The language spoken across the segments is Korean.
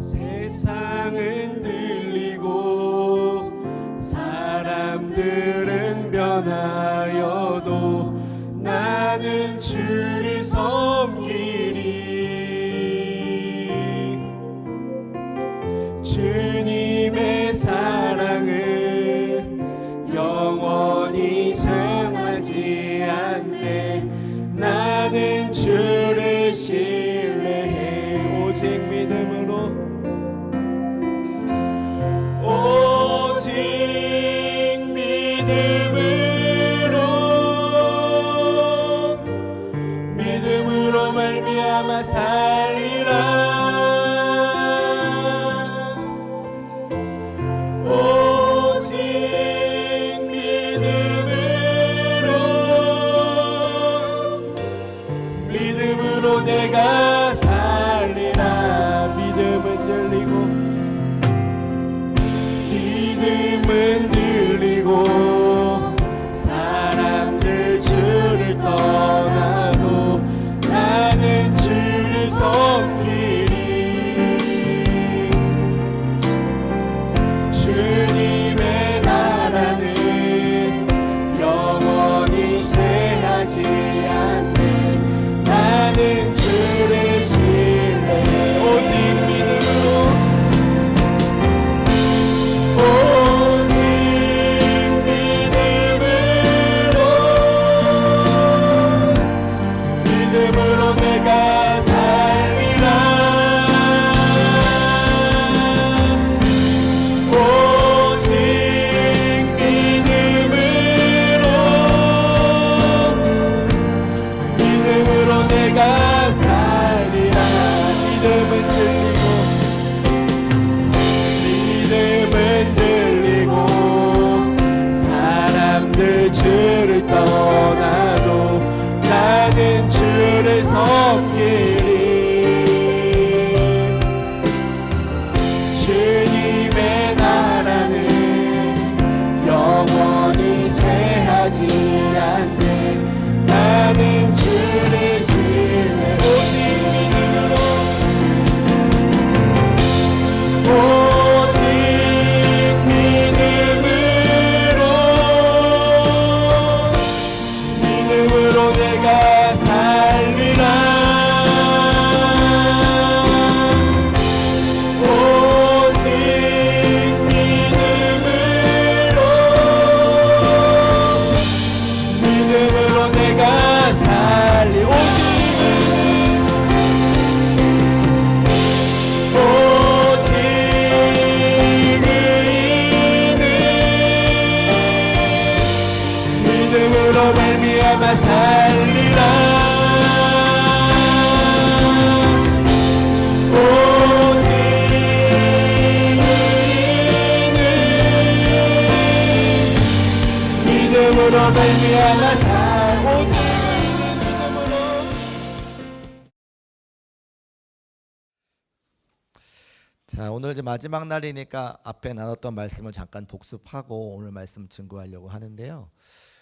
세상은 들리고 사람들은 변하여도 나는 주를 섬기리. 주님의 사랑은 영원히 정하지 않네. 나는 주를 신뢰해. 오직 믿음으로, 오직 믿음으로 말미암아 살리라. 오직 믿음으로 내가 살리라. 믿음은 들리고 사람들 주를 떠나도 나는 주를 섬기리. 주님의 나라는 영원히 쇠하지 않네. 나는 주를 신뢰해. 오직 믿음으로, 믿음으로 내가 살리라. 오직 믿음으로 내가 살리라. 믿음은 들리고 사람들 주를 떠나도 나는 주를 섬기리. 주님의 나라는 영원히 쇠하지 않네. 나는 주를 신뢰. 오직 믿음으로, 오직 믿음으로 내가 살리라. 오직 믿음으로 내가 살리. 오직 믿음으로 말미암아 살리라. 오직 믿음으로 말미암아 오직 믿음으로. 자, 오늘 이제 마지막 날이니까 앞에 나눴던 말씀을 잠깐 복습하고 오늘 말씀 증거하려고 하는데요.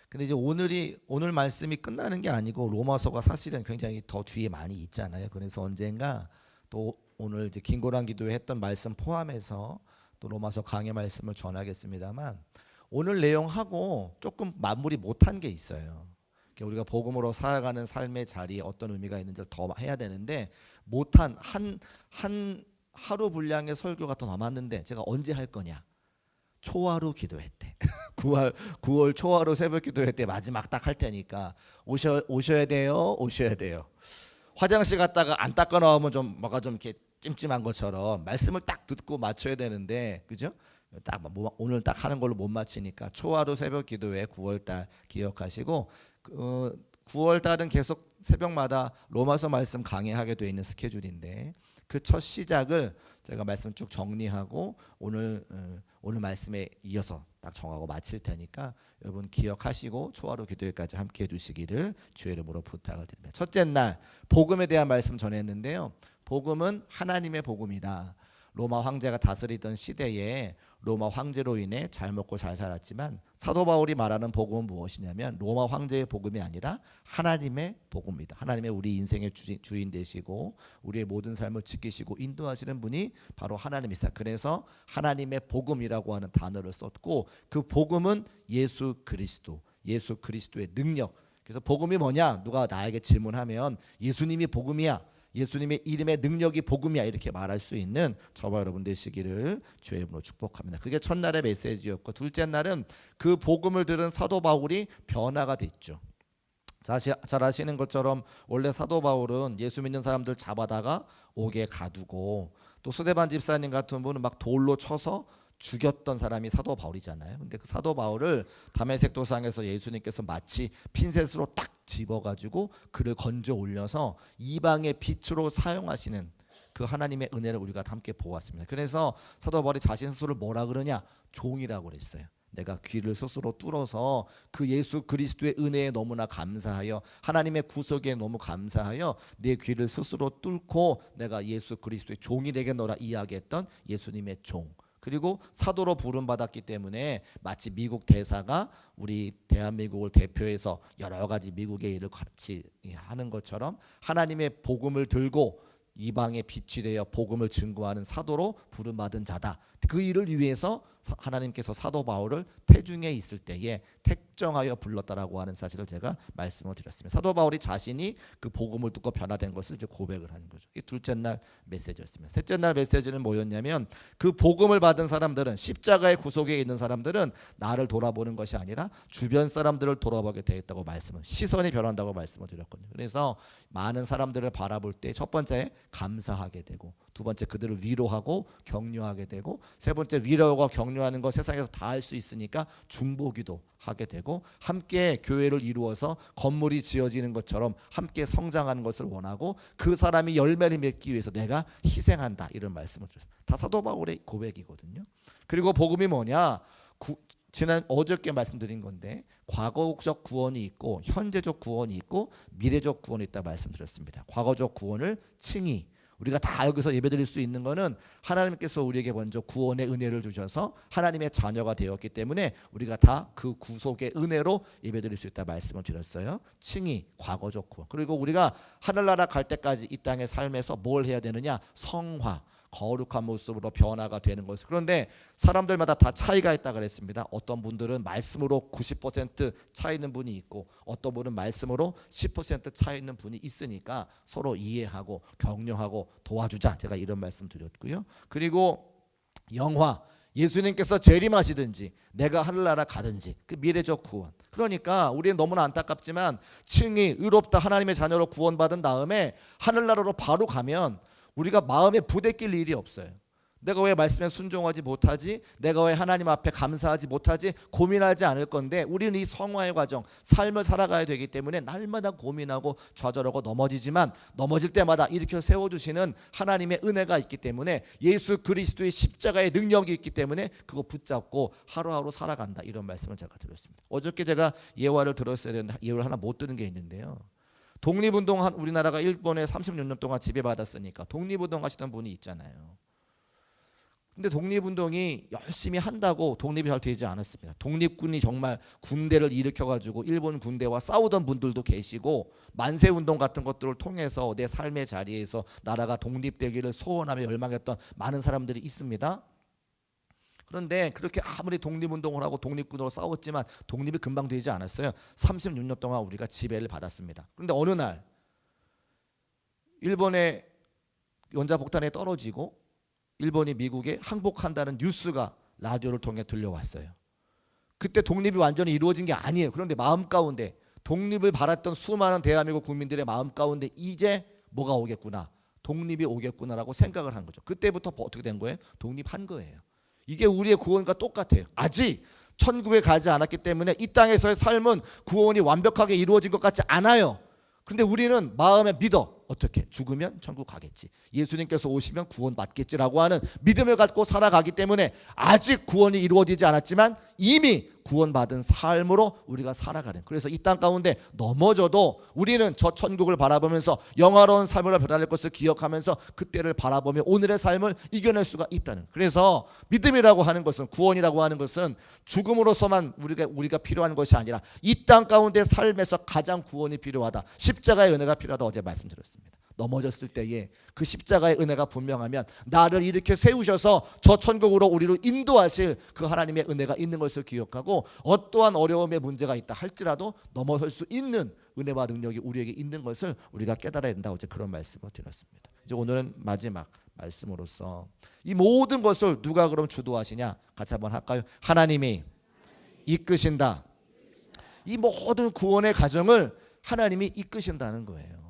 근데 이제 오늘 말씀이 끝나는 게 아니고 로마서가 사실은 굉장히 더 뒤에 많이 있잖아요. 그래서 언젠가 또 오늘 이제 긴고란 기도회 했던 말씀 포함해서 또 로마서 강의 말씀을 전하겠습니다만, 오늘 내용하고 조금 마무리 못한 게 있어요. 우리가 복음으로 살아가는 삶의 자리에 어떤 의미가 있는지를 더 해야 되는데, 못한 한 하루 분량의 설교가 더 남았는데 제가 언제 할 거냐? 초하루 기도회 때 9월 초하루 새벽 기도회 때 마지막 딱 할 테니까 오셔야 돼요. 화장실 갔다가 안 닦아 나오면 좀 뭐가 좀 이렇게 찜찜한 것처럼 말씀을 딱 듣고 맞춰야 되는데, 그죠? 딱 오늘 딱 하는 걸로 못 맞히니까 초하루 새벽 기도회 9월달 기억하시고, 9월달은 계속 새벽마다 로마서 말씀 강의하게 돼 있는 스케줄인데, 그 첫 시작을 제가 말씀 쭉 정리하고 오늘 말씀에 이어서 딱 정하고 마칠 테니까 여러분 기억하시고 초하루 기도회까지 함께 해주시기를 주의 이름으로 부탁을 드립니다. 첫째 날 복음에 대한 말씀 전했는데요. 복음은 하나님의 복음이다. 로마 황제가 다스리던 시대에 로마 황제로 인해 잘 먹고 잘 살았지만 사도 바울이 말하는 복음은 무엇이냐면 로마 황제의 복음이 아니라 하나님의 복음입니다. 하나님의 우리 인생의 주인 되시고 우리의 모든 삶을 지키시고 인도하시는 분이 바로 하나님이시다. 그래서 하나님의 복음이라고 하는 단어를 썼고 그 복음은 예수 그리스도의 능력. 그래서 복음이 뭐냐? 누가 나에게 질문하면 예수님이 복음이야. 예수님의 이름의 능력이 복음이야 이렇게 말할 수 있는 저와 여러분 되시기를 주의 이름으로 축복합니다. 그게 첫날의 메시지였고 둘째 날은 그 복음을 들은 사도 바울이 변화가 됐죠. 잘 아시는 것처럼 원래 사도 바울은 예수 믿는 사람들 잡아다가 옥에 가두고 또 스데반 집사님 같은 분은 막 돌로 쳐서 죽였던 사람이 사도 바울이잖아요. 근데 그 사도 바울을 다메섹 도상에서 예수님께서 마치 핀셋으로 딱 집어가지고 그를 건져 올려서 이방의 빛으로 사용하시는 그 하나님의 은혜를 우리가 함께 보았습니다. 그래서 사도 바울이 자신 스스로를 뭐라 그러냐? 종이라고 그랬어요. 내가 귀를 스스로 뚫어서 그 예수 그리스도의 은혜에 너무나 감사하여 하나님의 구속에 너무 감사하여 내 귀를 스스로 뚫고 내가 예수 그리스도의 종이 되겠노라 이야기했던 예수님의 종. 그리고 사도로 부름받았기 때문에 마치 미국 대사가 우리 대한민국을 대표해서 여러 가지 미국의 일을 같이 하는 것처럼 하나님의 복음을 들고 이방의 빛이 되어 복음을 증거하는 사도로 부름받은 자다. 그 일을 위해서 하나님께서 사도 바울을 태중에 있을 때에 택정하여 불렀다라고 하는 사실을 제가 말씀을 드렸습니다. 사도 바울이 자신이 그 복음을 듣고 변화된 것을 이제 고백을 하는 거죠. 이게 둘째 날 메시지였습니다. 셋째 날 메시지는 뭐였냐면 그 복음을 받은 사람들은 십자가의 구속에 있는 사람들은 나를 돌아보는 것이 아니라 주변 사람들을 돌아보게 되었다고 시선이 변한다고 말씀을 드렸거든요. 그래서 많은 사람들을 바라볼 때 첫 번째 감사하게 되고 두 번째 그들을 위로하고 격려하게 되고 세 번째 위로하고 격려하는 거 세상에서 다 할 수 있으니까 중보기도 하게 되고 함께 교회를 이루어서 건물이 지어지는 것처럼 함께 성장하는 것을 원하고 그 사람이 열매를 맺기 위해서 내가 희생한다 이런 말씀을 드렸습니다. 다 사도 바울의 고백이거든요. 그리고 복음이 뭐냐? 지난 어저께 말씀드린 건데 과거적 구원이 있고 현재적 구원이 있고 미래적 구원이 있다 말씀드렸습니다. 과거적 구원을 칭의 우리가 다 여기서 예배드릴 수 있는 거는 하나님께서 우리에게 먼저 구원의 은혜를 주셔서 하나님의 자녀가 되었기 때문에 우리가 다 그 구속의 은혜로 예배드릴 수 있다 말씀을 드렸어요. 칭의, 과거적 구원. 그리고 우리가 하늘나라 갈 때까지 이 땅의 삶에서 뭘 해야 되느냐? 성화, 거룩한 모습으로 변화가 되는 것을. 그런데 사람들마다 다 차이가 있다 그랬습니다. 어떤 분들은 말씀으로 90% 차 있는 분이 있고 어떤 분은 말씀으로 10% 차 있는 분이 있으니까 서로 이해하고 격려하고 도와주자. 제가 이런 말씀 드렸고요. 그리고 영화, 예수님께서 재림하시든지 내가 하늘나라 가든지 그 미래적 구원. 그러니까 우리는 너무나 안타깝지만 칭의, 의롭다 하나님의 자녀로 구원받은 다음에 하늘나라로 바로 가면 우리가 마음에 부대낄 일이 없어요. 내가 왜 말씀에 순종하지 못하지? 내가 왜 하나님 앞에 감사하지 못하지? 고민하지 않을 건데 우리는 이 성화의 과정, 삶을 살아가야 되기 때문에 날마다 고민하고 좌절하고 넘어지지만 넘어질 때마다 일으켜 세워주시는 하나님의 은혜가 있기 때문에 예수 그리스도의 십자가의 능력이 있기 때문에 그거 붙잡고 하루하루 살아간다 이런 말씀을 제가 드렸습니다. 어저께 제가 예화를 들었어야 되는데 예화를 하나 못 들은 게 있는데요. 독립운동한 우리나라가 일본에 36년 동안 지배받았으니까 독립운동 하시던 분이 있잖아요. 근데 독립운동이 열심히 한다고 독립이 잘 되지 않았습니다. 독립군이 정말 군대를 일으켜가지고 일본 군대와 싸우던 분들도 계시고 만세운동 같은 것들을 통해서 내 삶의 자리에서 나라가 독립되기를 소원하며 열망했던 많은 사람들이 있습니다. 그런데 그렇게 아무리 독립운동을 하고 독립군으로 싸웠지만 독립이 금방 되지 않았어요. 36년 동안 우리가 지배를 받았습니다. 그런데 어느 날 일본의 원자폭탄에 떨어지고 일본이 미국에 항복한다는 뉴스가 라디오를 통해 들려왔어요. 그때 독립이 완전히 이루어진 게 아니에요. 그런데 마음 가운데 독립을 바랐던 수많은 대한민국 국민들의 마음 가운데 이제 뭐가 오겠구나, 독립이 오겠구나라고 생각을 한 거죠. 그때부터 어떻게 된 거예요? 독립한 거예요. 이게 우리의 구원과 똑같아요. 아직 천국에 가지 않았기 때문에 이 땅에서의 삶은 구원이 완벽하게 이루어진 것 같지 않아요. 근데 우리는 마음에 믿어. 어떻게? 죽으면 천국 가겠지. 예수님께서 오시면 구원 받겠지라고 하는 믿음을 갖고 살아가기 때문에 아직 구원이 이루어지지 않았지만 이미 구원받은 삶으로 우리가 살아가는. 그래서 이 땅 가운데 넘어져도 우리는 저 천국을 바라보면서 영화로운 삶으로 변할 것을 기억하면서 그때를 바라보며 오늘의 삶을 이겨낼 수가 있다는. 그래서 믿음이라고 하는 것은, 구원이라고 하는 것은 죽음으로서만 우리가 필요한 것이 아니라 이 땅 가운데 삶에서 가장 구원이 필요하다. 십자가의 은혜가 필요하다. 어제 말씀드렸습니다. 넘어졌을 때에 그 십자가의 은혜가 분명하면 나를 이렇게 세우셔서 저 천국으로 우리를 인도하실 그 하나님의 은혜가 있는 것을 기억하고 어떠한 어려움의 문제가 있다 할지라도 넘어설 수 있는 은혜와 능력이 우리에게 있는 것을 우리가 깨달아야 된다. 어제 그런 말씀을 드렸습니다. 이제 오늘은 마지막 말씀으로서 이 모든 것을 누가 그럼 주도하시냐? 같이 한번 할까요? 하나님이 이끄신다. 이 모든 구원의 과정을 하나님이 이끄신다는 거예요.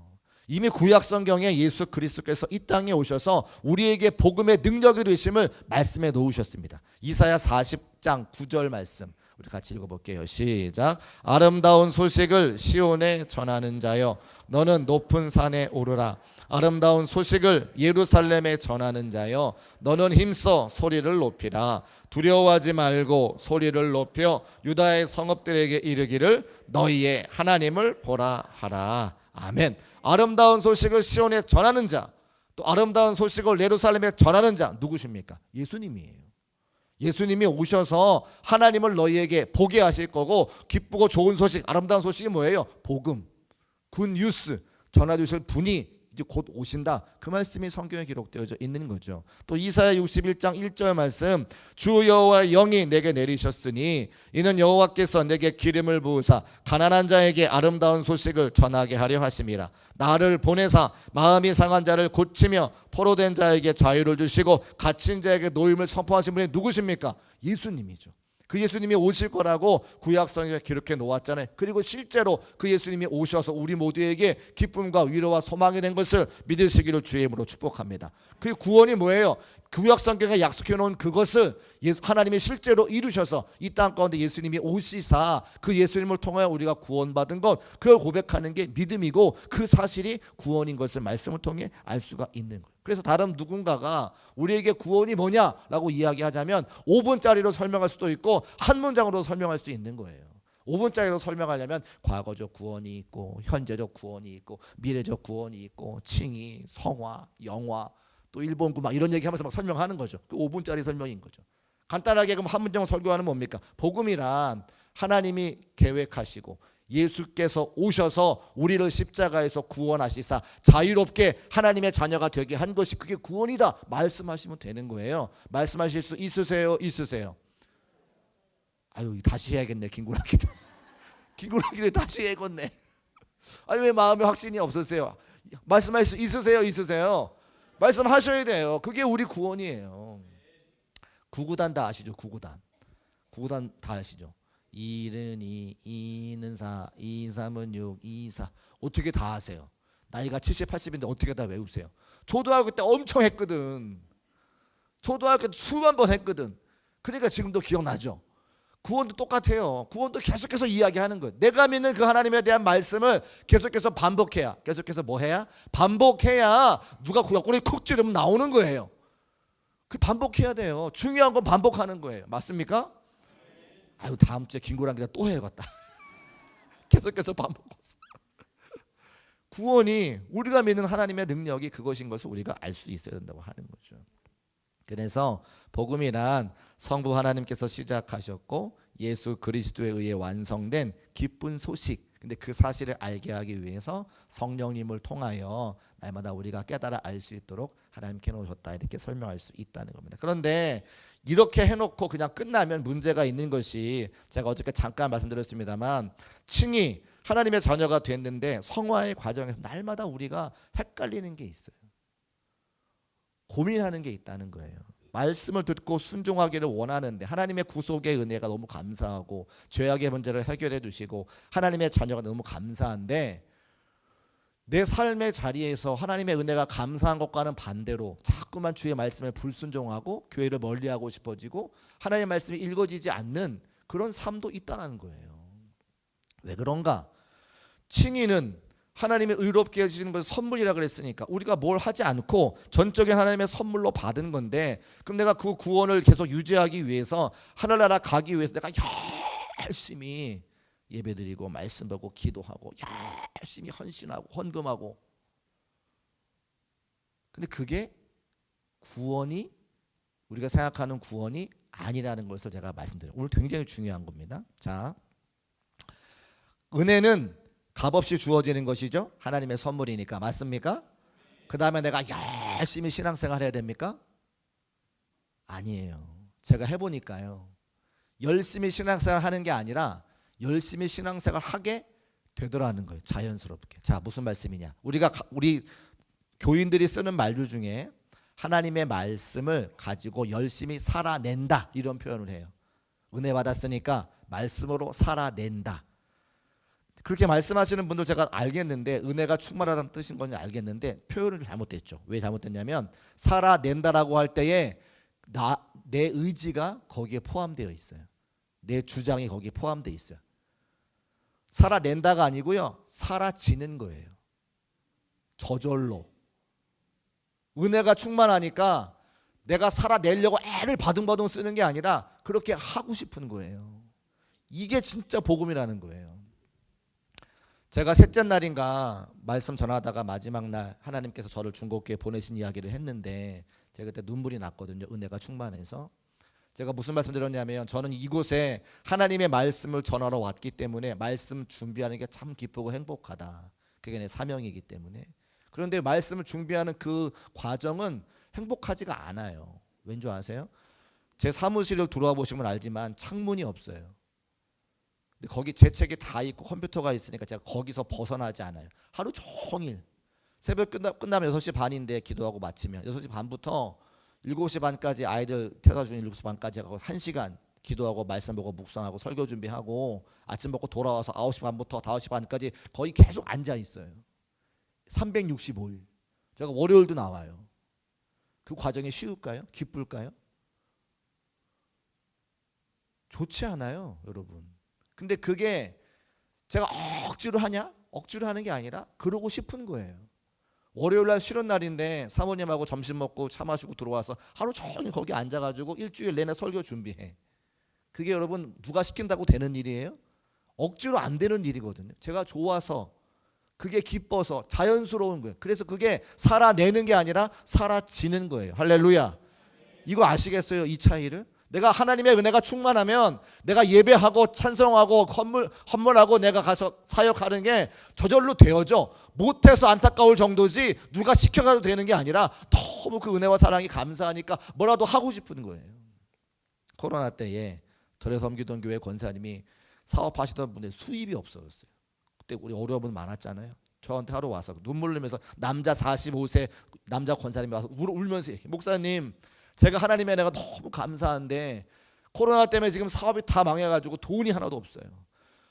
이미 구약 성경에 예수 그리스도께서 이 땅에 오셔서 우리에게 복음의 능력이 되심을 말씀해 놓으셨습니다. 이사야 40장 9절 말씀 우리 같이 읽어볼게요. 시작. 아름다운 소식을 시온에 전하는 자여 너는 높은 산에 오르라. 아름다운 소식을 예루살렘에 전하는 자여 너는 힘써 소리를 높이라. 두려워하지 말고 소리를 높여 유다의 성읍들에게 이르기를 너희의 하나님을 보라 하라. 아멘. 아름다운 소식을 시온에 전하는 자, 또 아름다운 소식을 예루살렘에 전하는 자 누구십니까? 예수님이에요. 예수님이 오셔서 하나님을 너희에게 보게 하실 거고 기쁘고 좋은 소식, 아름다운 소식이 뭐예요? 복음, 굿뉴스 전해주실 분이 이제 곧 오신다. 그 말씀이 성경에 기록되어져 있는 거죠. 또 이사야 61장 1절 말씀 주 여호와의 영이 내게 내리셨으니 이는 여호와께서 내게 기름을 부으사 가난한 자에게 아름다운 소식을 전하게 하려 하심이라. 나를 보내사 마음이 상한 자를 고치며 포로된 자에게 자유를 주시고 갇힌 자에게 노임을 선포하신 분이 누구십니까? 예수님이죠. 그 예수님이 오실 거라고 구약성경에 기록해 놓았잖아요. 그리고 실제로 그 예수님이 오셔서 우리 모두에게 기쁨과 위로와 소망이 된 것을 믿으시기를 주의 이름으로 축복합니다. 그 구원이 뭐예요? 구약성경에 약속해 놓은 그것을 하나님이 실제로 이루셔서 이 땅 가운데 예수님이 오시사 그 예수님을 통하여 우리가 구원받은 것, 그걸 고백하는 게 믿음이고 그 사실이 구원인 것을 말씀을 통해 알 수가 있는 거예요. 그래서 다른 누군가가 우리에게 구원이 뭐냐라고 이야기하자면 5분짜리로 설명할 수도 있고 한 문장으로 설명할 수 있는 거예요. 5분짜리로 설명하려면 과거적 구원이 있고 현재적 구원이 있고 미래적 구원이 있고 칭의, 성화, 영화, 또 일본구 막 이런 얘기하면서 막 설명하는 거죠. 그 5분짜리 설명인 거죠. 간단하게 그럼 한 문장 설교하는 뭡니까? 복음이란 하나님이 계획하시고 예수께서 오셔서 우리를 십자가에서 구원하시사 자유롭게 하나님의 자녀가 되게 한 것이 그게 구원이다 말씀하시면 되는 거예요. 말씀하실 수 있으세요? 있으세요? 아유 다시 해야겠네. 긴구라기도 긴구라기도 다시 해야겠네. 아니 왜 마음에 확신이 없으세요? 말씀하실 수 있으세요? 있으세요? 말씀하셔야 돼요. 그게 우리 구원이에요. 구구단 다 아시죠? 구구단 다 아시죠? 1은 2, 2는 4, 2, 3은 6, 2, 4 어떻게 다 아세요? 나이가 70, 80인데 어떻게 다 외우세요? 초등학교 때 엄청 했거든. 초등학교 때 수만 번 했거든. 그러니까 지금도 기억나죠? 구원도 똑같아요. 구원도 계속해서 이야기하는 거예요. 내가 믿는 그 하나님에 대한 말씀을 계속해서 반복해야, 계속해서 뭐 해야? 반복해야 누가 옆구리 쿡 찌르면 나오는 거예요. 그 반복해야 돼요. 중요한 건 반복하는 거예요. 맞습니까? 아유 다음 주에 김구랑기다 또 해야겠다. 계속해서 반복해서. 구원이 우리가 믿는 하나님의 능력이 그것인 것을 우리가 알 수 있어야 된다고 하는 거죠. 그래서 복음이란 성부 하나님께서 시작하셨고 예수 그리스도에 의해 완성된 기쁜 소식. 근데 그 사실을 알게 하기 위해서 성령님을 통하여 날마다 우리가 깨달아 알 수 있도록 하나님께 놓으셨다 이렇게 설명할 수 있다는 겁니다. 그런데 이렇게 해놓고 그냥 끝나면 문제가 있는 것이 제가 어저께 잠깐 말씀드렸습니다만 칭이 하나님의 자녀가 됐는데 성화의 과정에서 날마다 우리가 헷갈리는 게 있어요. 고민하는 게 있다는 거예요. 말씀을 듣고 순종하기를 원하는데 하나님의 구속의 은혜가 너무 감사하고 죄악의 문제를 해결해 주시고 하나님의 자녀가 너무 감사한데 내 삶의 자리에서 하나님의 은혜가 감사한 것과는 반대로 자꾸만 주의 말씀에 불순종하고 교회를 멀리하고 싶어지고 하나님의 말씀이 읽어지지 않는 그런 삶도 있다는 거예요. 왜 그런가? 칭의는 하나님이 의롭게 해주시는 것은 선물이라 그랬으니까 우리가 뭘 하지 않고 전적인 하나님의 선물로 받은 건데, 그럼 내가 그 구원을 계속 유지하기 위해서 하늘나라 가기 위해서 내가 열심히 예배드리고 말씀 보고 기도하고 열심히 헌신하고 헌금하고, 근데 그게 구원이, 우리가 생각하는 구원이 아니라는 것을 제가 말씀드려요. 오늘 굉장히 중요한 겁니다. 자, 은혜는 값없이 주어지는 것이죠. 하나님의 선물이니까. 맞습니까? 그 다음에 내가 열심히 신앙생활 해야 됩니까? 아니에요. 제가 해보니까요, 열심히 신앙생활 하는 게 아니라 열심히 신앙생활 하게 되더라는 거예요. 자연스럽게. 자, 무슨 말씀이냐, 우리 교인들이 쓰는 말들 중에 하나님의 말씀을 가지고 열심히 살아낸다, 이런 표현을 해요. 은혜 받았으니까 말씀으로 살아낸다. 그렇게 말씀하시는 분들 제가 알겠는데, 은혜가 충만하다는 뜻인 건지 알겠는데 표현을 잘못됐죠. 왜 잘못됐냐면, 살아낸다라고 할 때에 내 의지가 거기에 포함되어 있어요. 내 주장이 거기에 포함되어 있어요. 살아낸다가 아니고요, 사라지는 거예요. 저절로. 은혜가 충만하니까 내가 살아내려고 애를 바둥바둥 쓰는 게 아니라 그렇게 하고 싶은 거예요. 이게 진짜 복음이라는 거예요. 제가 셋째 날인가 말씀 전하다가 마지막 날 하나님께서 저를 중국교회에 보내신 이야기를 했는데, 제가 그때 눈물이 났거든요. 은혜가 충만해서. 제가 무슨 말씀 드렸냐면, 저는 이곳에 하나님의 말씀을 전하러 왔기 때문에 말씀 준비하는 게 참 기쁘고 행복하다. 그게 내 사명이기 때문에. 그런데 말씀을 준비하는 그 과정은 행복하지가 않아요. 왠 줄 아세요? 제 사무실을 들어와 보시면 알지만 창문이 없어요. 근데 거기 제 책이 다 있고 컴퓨터가 있으니까 제가 거기서 벗어나지 않아요. 하루 종일. 새벽 끝나면 6시 반인데 기도하고 마치면 6시 반부터 7시 반까지 아이들 태워다 주는 7시 반까지 하고 1시간 기도하고 말씀 보고 묵상하고 설교 준비하고 아침 먹고 돌아와서 9시 반부터 5시 반까지 거의 계속 앉아 있어요. 365일. 제가 월요일도 나와요. 그 과정이 쉬울까요? 기쁠까요? 좋지 않아요, 여러분. 근데 그게 제가 억지로 하냐? 억지로 하는 게 아니라 그러고 싶은 거예요. 월요일 날 쉬는 날인데 사모님하고 점심 먹고 차 마시고 들어와서 하루 종일 거기 앉아가지고 일주일 내내 설교 준비해. 그게 여러분 누가 시킨다고 되는 일이에요? 억지로 안 되는 일이거든요. 제가 좋아서, 그게 기뻐서 자연스러운 거예요. 그래서 그게 살아내는 게 아니라 사라지는 거예요. 할렐루야. 이거 아시겠어요? 이 차이를? 내가 하나님의 은혜가 충만하면 내가 예배하고 찬송하고 헌물하고 내가 가서 사역하는 게 저절로 되어져. 못해서 안타까울 정도지 누가 시켜가도 되는 게 아니라 너무 그 은혜와 사랑이 감사하니까 뭐라도 하고 싶은 거예요. 코로나 때에 절에 섬기던 교회 권사님이 사업하시던 분들 수입이 없어졌어요. 그때 우리 어려운 많았잖아요. 저한테 하루 와서 눈물 흘리면서, 남자 45세 남자 권사님이 와서 울면서 얘기해. 목사님, 제가 하나님의 은혜가 너무 감사한데 코로나 때문에 지금 사업이 다 망해가지고 돈이 하나도 없어요.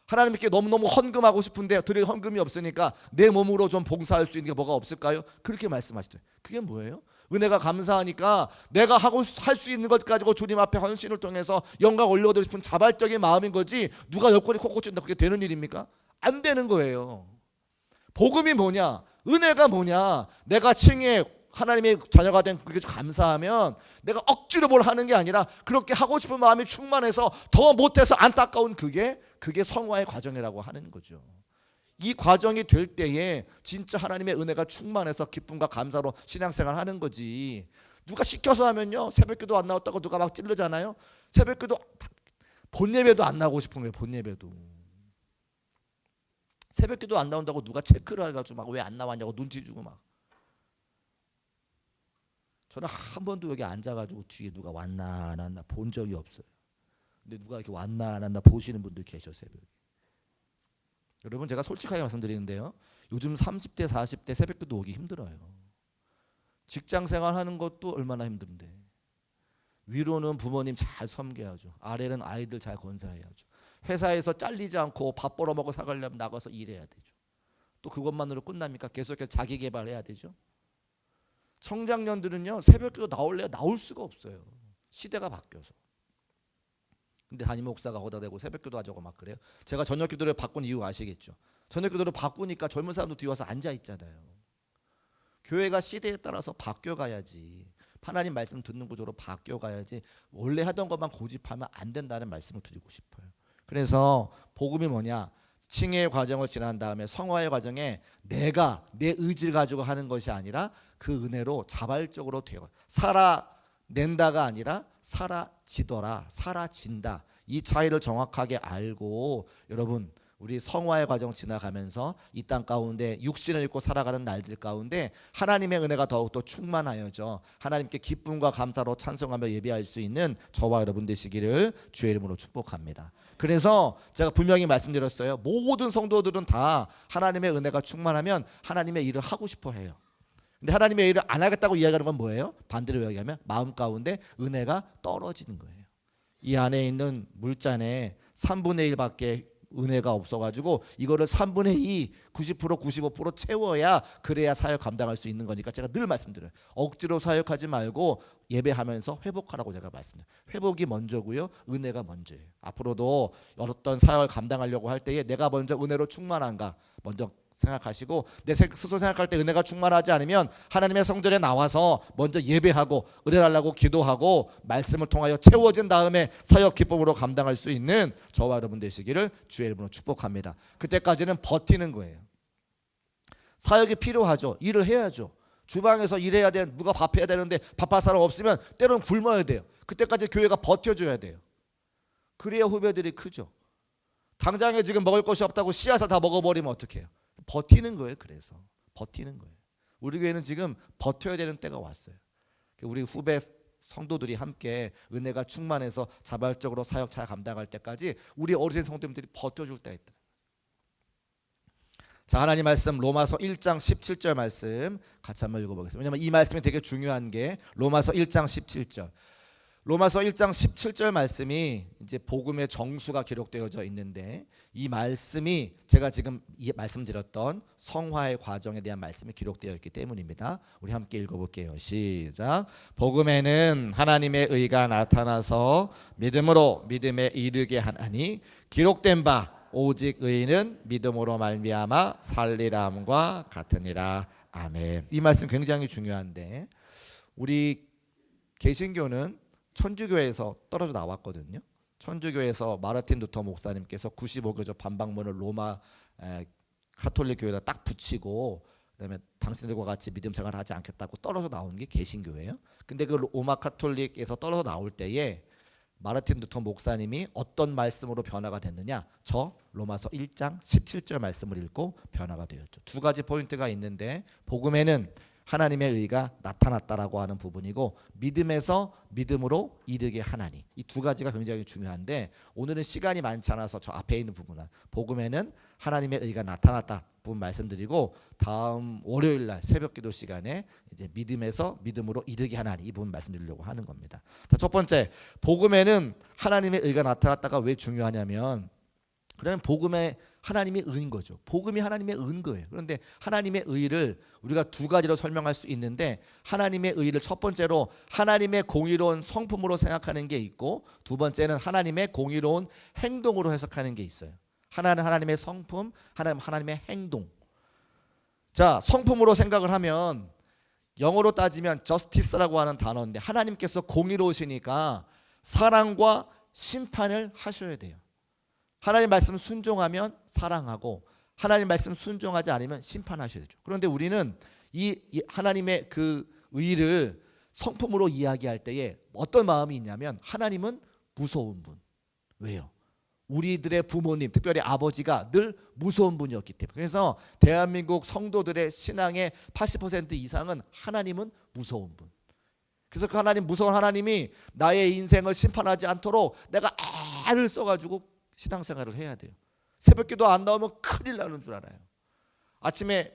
하나님께 너무너무 헌금하고 싶은데 드릴 헌금이 없으니까 내 몸으로 좀 봉사할 수 있는 게 뭐가 없을까요? 그렇게 말씀하시더라고요. 그게 뭐예요? 은혜가 감사하니까 내가 하고 할 수 있는 것 가지고 주님 앞에 헌신을 통해서 영광 올려드리고 싶은 자발적인 마음인 거지, 누가 옆구리 콕콕 찐다 그게 되는 일입니까? 안 되는 거예요. 복음이 뭐냐? 은혜가 뭐냐? 내가 칭해 하나님의 자녀가 된 그게 감사하면 내가 억지로 뭘 하는 게 아니라 그렇게 하고 싶은 마음이 충만해서 더 못해서 안타까운 그게 성화의 과정이라고 하는 거죠. 이 과정이 될 때에 진짜 하나님의 은혜가 충만해서 기쁨과 감사로 신앙생활 하는 거지. 누가 시켜서 하면요, 새벽기도 안 나왔다고 누가 막 찔르잖아요. 새벽기도 본예배도 안 나오고 싶은 거예요. 본예배도 새벽기도 안 나온다고 누가 체크를 해가지고 막 왜 안 나왔냐고 눈치 주고 막. 저는 한 번도 여기 앉아가지고 뒤에 누가 왔나 안 왔나 본 적이 없어요. 근데 누가 이렇게 왔나 안 왔나 보시는 분들 계셔, 새벽에. 여러분, 제가 솔직하게 말씀드리는데요, 요즘 30대 40대 새벽기도 오기 힘들어요. 직장생활 하는 것도 얼마나 힘든데, 위로는 부모님 잘 섬겨야죠. 아래는 아이들 잘 건사해야죠. 회사에서 잘리지 않고 밥 벌어먹고 살려면 나가서 일해야 되죠. 또 그것만으로 끝납니까? 계속해서 자기 개발해야 되죠. 청장년들은요, 새벽기도 나올래야 나올 수가 없어요. 시대가 바뀌어서. 근데 담임 목사가 거기다 대고 새벽기도 하자고 막 그래요. 제가 저녁기도를 바꾼 이유 아시겠죠? 저녁기도로 바꾸니까 젊은 사람도 뒤에 와서 앉아 있잖아요. 교회가 시대에 따라서 바뀌어가야지. 하나님 말씀 듣는 구조로 바뀌어가야지. 원래 하던 것만 고집하면 안 된다는 말씀을 드리고 싶어요. 그래서 복음이 뭐냐? 칭의의 과정을 지난 다음에 성화의 과정에 내가 내 의지를 가지고 하는 것이 아니라 그 은혜로 자발적으로 되어 살아낸다가 아니라 사라지더라, 사라진다. 이 차이를 정확하게 알고 여러분 우리 성화의 과정 지나가면서 이 땅 가운데 육신을 입고 살아가는 날들 가운데 하나님의 은혜가 더욱더 충만하여져 하나님께 기쁨과 감사로 찬송하며 예배할 수 있는 저와 여러분 되시기를 주의 이름으로 축복합니다. 그래서 제가 분명히 말씀드렸어요. 모든 성도들은 다 하나님의 은혜가 충만하면 하나님의 일을 하고 싶어 해요. 근데 하나님의 일을 안 하겠다고 이야기하는 건 뭐예요? 반대로 이야기하면 마음 가운데 은혜가 떨어지는 거예요. 이 안에 있는 물잔에 3분의 1밖에 은혜가 없어가지고 이거를 3분의 2, 90%, 95% 채워야 그래야 사역 감당할 수 있는 거니까 제가 늘 말씀드려요. 억지로 사역하지 말고 예배하면서 회복하라고 제가 말씀드려요. 회복이 먼저고요. 은혜가 먼저예요. 앞으로도 어떤 사역을 감당하려고 할 때에 내가 먼저 은혜로 충만한가 먼저 생각하시고 내 스스로 생각할 때 은혜가 충만하지 않으면 하나님의 성전에 나와서 먼저 예배하고 은혜 달라고 기도하고 말씀을 통하여 채워진 다음에 사역 기쁨으로 감당할 수 있는 저와 여러분 되시기를 주의 이름으로 축복합니다. 그때까지는 버티는 거예요. 사역이 필요하죠. 일을 해야죠. 주방에서 일해야 되는 누가 밥해야 되는데 밥할 사람 없으면 때로는 굶어야 돼요. 그때까지 교회가 버텨줘야 돼요. 그래야 후배들이 크죠. 당장에 지금 먹을 것이 없다고 씨앗을 다 먹어버리면 어떡해요? 버티는 거예요. 그래서 버티는 거예요. 우리 교회는 지금 버텨야 되는 때가 왔어요. 우리 후배 성도들이 함께 은혜가 충만해서 자발적으로 사역 잘 감당할 때까지 우리 어르신 성도님들이 버텨줄 때가 있다. 자, 하나님 말씀 로마서 1장 17절 말씀 같이 한번 읽어보겠습니다. 왜냐하면 이 말씀이 되게 중요한 게 로마서 1장 17절. 로마서 1장 17절 말씀이 이제 복음의 정수가 기록되어져 있는데 이 말씀이 제가 지금 말씀드렸던 성화의 과정에 대한 말씀이 기록되어 있기 때문입니다. 우리 함께 읽어볼게요. 시작. 복음에는 하나님의 의가 나타나서 믿음으로 믿음에 이르게 하나니 기록된 바 오직 의인은 믿음으로 말미암아 살리람과 같으니라. 아멘. 이 말씀 굉장히 중요한데 우리 개신교는 천주교에서 떨어져 나왔거든요. 천주교에서 마르틴 루터 목사님께서 95교조 반박문을 로마 가톨릭 교회에다 딱 붙이고 그다음에 당신들과 같이 믿음 생활하지 않겠다고 떨어져 나온 게 개신교예요. 근데 그 로마 가톨릭에서 떨어져 나올 때에 마르틴 루터 목사님이 어떤 말씀으로 변화가 됐느냐? 저 로마서 1장 17절 말씀을 읽고 변화가 되었죠. 두 가지 포인트가 있는데 복음에는 하나님의 의가 나타났다라고 하는 부분이고 믿음에서 믿음으로 이르게 하나니 이 두 가지가 굉장히 중요한데 오늘은 시간이 많지 않아서 저 앞에 있는 부분은 복음에는 하나님의 의가 나타났다 부분 말씀드리고 다음 월요일 날 새벽기도 시간에 이제 믿음에서 믿음으로 이르게 하나니 이 부분 말씀드리려고 하는 겁니다. 자, 첫 번째 복음에는 하나님의 의가 나타났다가 왜 중요하냐면 그러면 복음에 하나님의 의인 거죠. 복음이 하나님의 의인 거예요. 그런데 하나님의 의를 우리가 두 가지로 설명할 수 있는데 하나님의 의를 첫 번째로 하나님의 공의로운 성품으로 생각하는 게 있고 두 번째는 하나님의 공의로운 행동으로 해석하는 게 있어요. 하나는 하나님의 성품, 하나는 하나님의 행동. 자, 성품으로 생각을 하면 영어로 따지면 justice라고 하는 단어인데 하나님께서 공의로우시니까 사랑과 심판을 하셔야 돼요. 하나님 말씀 순종하면 사랑하고 하나님 말씀 순종하지 않으면 심판하셔야 되죠. 그런데 우리는 이 하나님의 그 의를 성품으로 이야기할 때에 어떤 마음이 있냐면 하나님은 무서운 분. 왜요? 우리들의 부모님, 특별히 아버지가 늘 무서운 분이었기 때문에. 그래서 대한민국 성도들의 신앙의 80% 이상은 하나님은 무서운 분. 그래서 그 하나님 무서운 하나님이 나의 인생을 심판하지 않도록 내가 애를 써가지고 신앙생활을 해야 돼요. 새벽기도 안 나오면 큰일 나는 줄 알아요. 아침에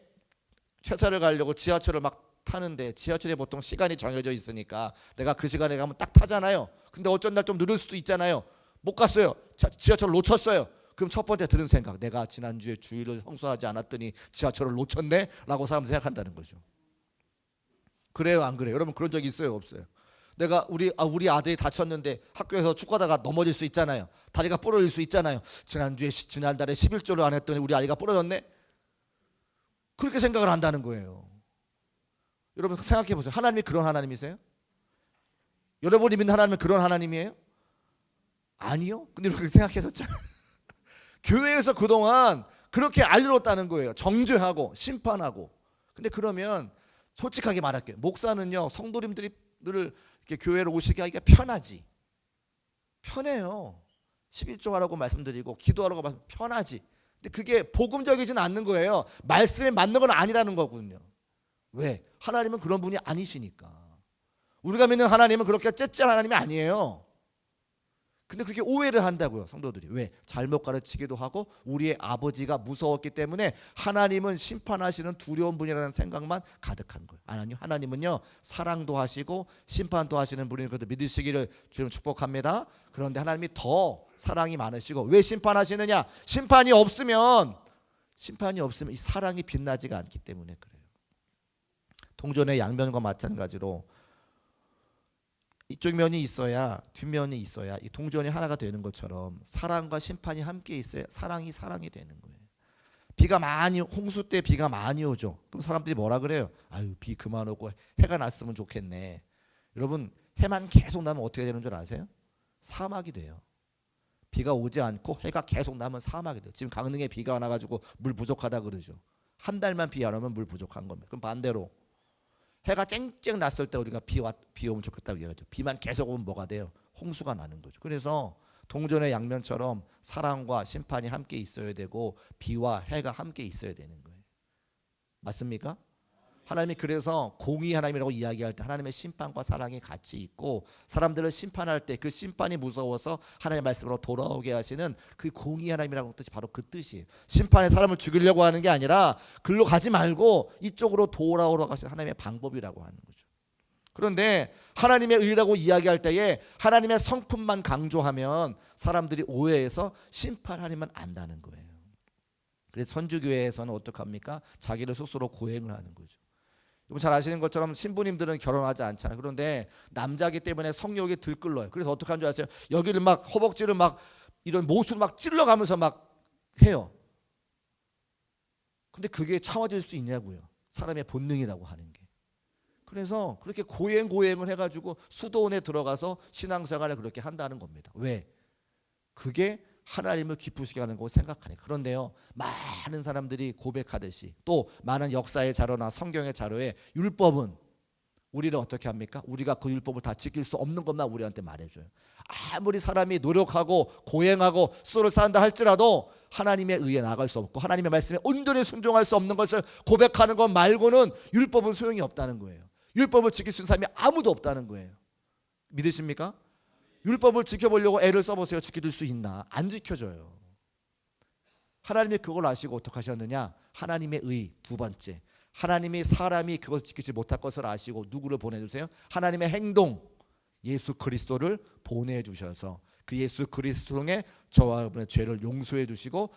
회사를 가려고 지하철을 막 타는데 지하철에 보통 시간이 정해져 있으니까 내가 그 시간에 가면 딱 타잖아요. 근데 어쩐 날 좀 늦을 수도 있잖아요. 못 갔어요. 지하철을 놓쳤어요. 그럼 첫 번째 드는 생각, 내가 지난주에 주일을 성수하지 않았더니 지하철을 놓쳤네? 라고 사람은 생각한다는 거죠. 그래요, 안 그래요? 여러분 그런 적 있어요, 없어요? 우리 아들이 다쳤는데 학교에서 축구하다가 넘어질 수 있잖아요. 다리가 부러질 수 있잖아요. 지난달에 11조를 안 했더니 우리 아이가 부러졌네. 그렇게 생각을 한다는 거예요. 여러분 생각해 보세요. 하나님이 그런 하나님이세요? 여러분이 믿는 하나님은 그런 하나님이에요? 아니요. 근데 그렇게 생각했었잖아요. 교회에서 그동안 그렇게 알려줬다는 거예요. 정죄하고 심판하고. 근데 그러면 솔직하게 말할게요. 목사는요, 성도님들을 이렇게 교회로 오시게 하기가 편하지. 편해요. 11조 하라고 말씀드리고 기도하라고 편하지. 근데 그게 복음적이진 않는 거예요. 말씀에 맞는 건 아니라는 거군요. 왜? 하나님은 그런 분이 아니시니까. 우리가 믿는 하나님은 그렇게 째째한 하나님이 아니에요. 근데 그렇게 오해를 한다고요, 성도들이. 왜? 잘못 가르치기도 하고 우리의 아버지가 무서웠기 때문에 하나님은 심판하시는 두려운 분이라는 생각만 가득한 거예요. 아니요, 하나님은요 사랑도 하시고 심판도 하시는 분인 것을 믿으시기를 주님 축복합니다. 그런데 하나님이 더 사랑이 많으시고, 왜 심판하시느냐? 심판이 없으면 이 사랑이 빛나지가 않기 때문에 그래요. 동전의 양면과 마찬가지로 이쪽 면이 있어야 뒷면이 있어야 이 동전이 하나가 되는 것처럼 사랑과 심판이 함께 있어야 사랑이 되는 거예요. 홍수 때 비가 많이 오죠. 그럼 사람들이 뭐라 그래요? 아유, 비 그만 오고 해가 났으면 좋겠네. 여러분, 해만 계속 나면 어떻게 되는 줄 아세요? 사막이 돼요. 비가 오지 않고 해가 계속 나면 사막이 돼요. 지금 강릉에 비가 안 와가지고 물 부족하다 그러죠. 한 달만 비 안 오면 물 부족한 겁니다. 그럼 반대로 해가 쨍쨍 났을 때 우리가 비 오면 좋겠다고 얘기하죠. 비만 계속 오면 뭐가 돼요? 홍수가 나는 거죠. 그래서 동전의 양면처럼 사랑과 심판이 함께 있어야 되고 비와 해가 함께 있어야 되는 거예요. 맞습니까? 하나님이 그래서 공의 하나님이라고 이야기할 때 하나님의 심판과 사랑이 같이 있고, 사람들을 심판할 때 그 심판이 무서워서 하나님의 말씀으로 돌아오게 하시는 그 공의 하나님이라는 뜻이 바로 그 뜻이에요. 심판에 사람을 죽이려고 하는 게 아니라 글로 가지 말고 이쪽으로 돌아오러 가시는 하나님의 방법이라고 하는 거죠. 그런데 하나님의 의라고 이야기할 때에 하나님의 성품만 강조하면 사람들이 오해해서 심판하리만 안다는 거예요. 그래서 선주교회에서는 어떡합니까? 자기를 스스로 고행을 하는 거죠. 여러분 잘 아시는 것처럼 신부님들은 결혼하지 않잖아요. 그런데 남자기 때문에 성욕이 들끓어요. 그래서 어떻게 하는 줄 아세요? 여기를 막 허벅지를 막 이런 못으로 막 찔러가면서 막 해요. 근데 그게 참아질 수 있냐고요. 사람의 본능이라고 하는 게. 그래서 그렇게 고행을 해가지고 수도원에 들어가서 신앙생활을 그렇게 한다는 겁니다. 왜? 그게 하나님을 기쁘시게 하는 거고 생각하니까. 그런데요, 많은 사람들이 고백하듯이 또 많은 역사의 자료나 성경의 자료에 율법은 우리를 어떻게 합니까? 우리가 그 율법을 다 지킬 수 없는 것만 우리한테 말해줘요. 아무리 사람이 노력하고 고행하고 수도를 쌓는다 할지라도 하나님의 의에 나갈 수 없고 하나님의 말씀에 온전히 순종할 수 없는 것을 고백하는 것 말고는 율법은 소용이 없다는 거예요. 율법을 지킬 수 있는 사람이 아무도 없다는 거예요. 믿으십니까? 율법을 지켜보려고 애를 써보세요. 지켜줄 수 있나? 안 지켜져요. 하나님이 그걸 아시고 어떻게 하셨느냐? 하나님의 의, 두 번째, 하나님이 사람이 그것을 지키지 못할 것을 아시고 누구를 보내주세요? 하나님의 행동, 예수 그리스도를 보내주셔서 그 예수 그리스도 통해 저와 여러분의 죄를 용서해 주시고